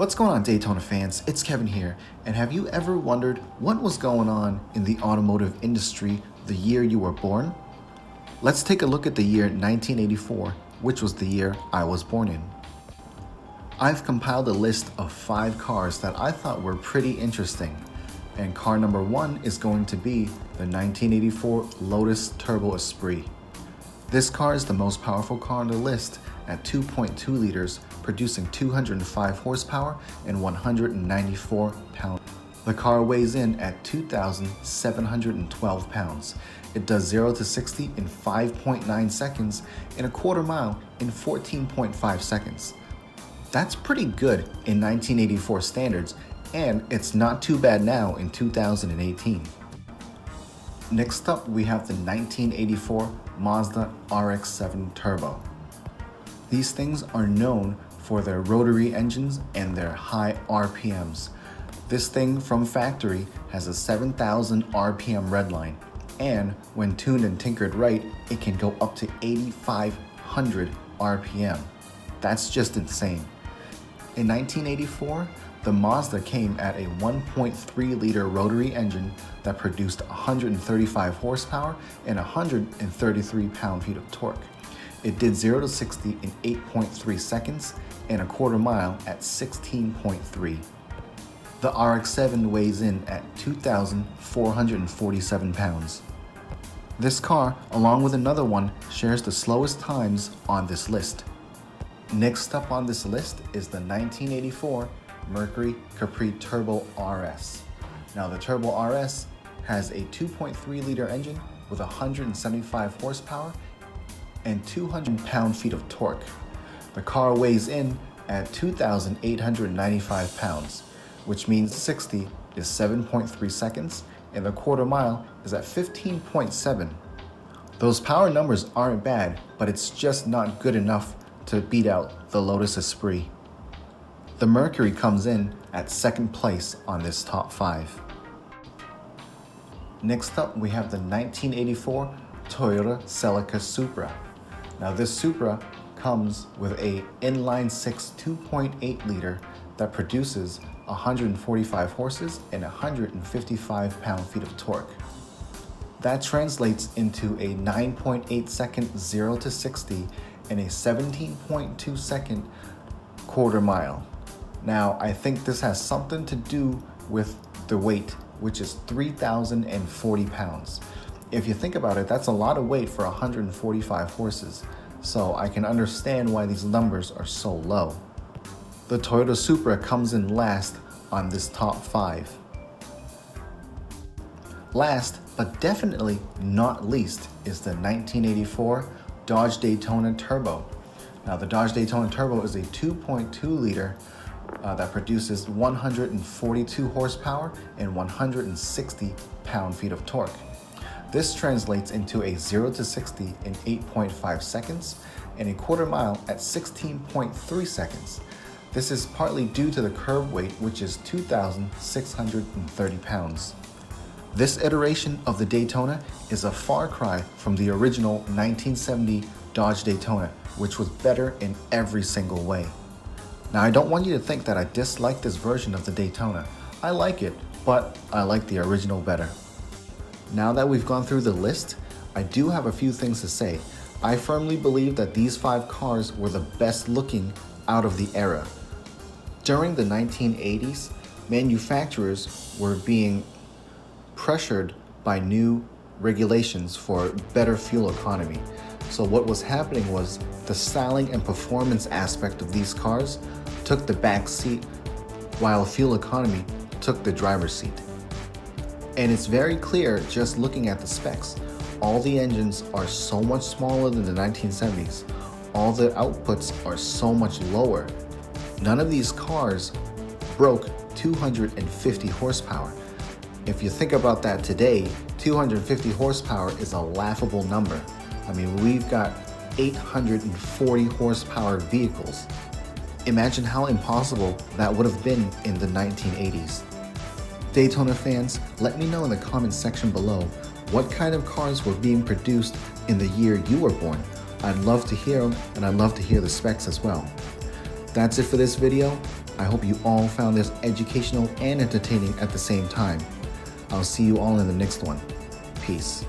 What's going on, Daytona fans? It's Kevin here, and have you ever wondered what was going on in the automotive industry the year you were born? Let's take a look at the year 1984, which was the year I was born in. I've compiled a list of 5 cars that I thought were pretty interesting, and car number 1 is going to be the 1984 Lotus Turbo Esprit. This car is the most powerful car on the list at 2.2 liters, producing 205 horsepower and 194 pounds. The car weighs in at 2,712 pounds. It does 0 to 60 in 5.9 seconds and a quarter mile in 14.5 seconds. That's pretty good in 1984 standards, and it's not too bad now in 2018. Next up, we have the 1984 Mazda RX7 Turbo. These things are known for their rotary engines and their high RPMs. This thing from factory has a 7,000 RPM redline, and when tuned and tinkered right, it can go up to 8,500 RPM. That's just insane. In 1984, the Mazda came at a 1.3 liter rotary engine that produced 135 horsepower and 133 pound-feet of torque. It did 0 to 60 in 8.3 seconds and a quarter mile at 16.3. The RX-7 weighs in at 2,447 pounds. This car, along with another one, shares the slowest times on this list. Next up on this list is the 1984 Mercury Capri Turbo RS. Now the Turbo RS has a 2.3 liter engine with 175 horsepower and 200 pound-feet of torque. The car weighs in at 2,895 pounds, which means 60 is 7.3 seconds and the quarter mile is at 15.7. Those power numbers aren't bad, but it's just not good enough to beat out the Lotus Esprit. The Mercury comes in at second place on this top 5. Next up, we have the 1984 Toyota Celica Supra. Now this Supra comes with a inline-six 2.8 liter that produces 145 horses and 155 pound-feet of torque. That translates into a 9.8 second 0 to 60 and a 17.2 second quarter mile. Now, I think this has something to do with the weight, which is 3,040 pounds. If you think about it, that's a lot of weight for 145 horses, so I can understand why these numbers are so low. The Toyota Supra comes in last on this top 5. Last, but definitely not least, is the 1984 Dodge Daytona Turbo. Now the Dodge Daytona Turbo is a 2.2 liter that produces 142 horsepower and 160 pound-feet of torque. This translates into a 0 to 60 in 8.5 seconds and a quarter mile at 16.3 seconds. This is partly due to the curb weight, which is 2,630 pounds. This iteration of the Daytona is a far cry from the original 1970 Dodge Daytona, which was better in every single way. Now, I don't want you to think that I dislike this version of the Daytona. I like it, but I like the original better. Now that we've gone through the list, I do have a few things to say. I firmly believe that these 5 cars were the best looking out of the era. During the 1980s, manufacturers were being pressured by new regulations for better fuel economy. So what was happening was the styling and performance aspect of these cars took the back seat while fuel economy took the driver's seat. And it's very clear just looking at the specs. All the engines are so much smaller than the 1970s. All the outputs are so much lower. None of these cars broke 250 horsepower. If you think about that today, 250 horsepower is a laughable number. I mean, we've got 840 horsepower vehicles. Imagine how impossible that would have been in the 1980s. Daytona fans, let me know in the comments section below what kind of cars were being produced in the year you were born. I'd love to hear them, and I'd love to hear the specs as well. That's it for this video. I hope you all found this educational and entertaining at the same time. I'll see you all in the next one. Peace.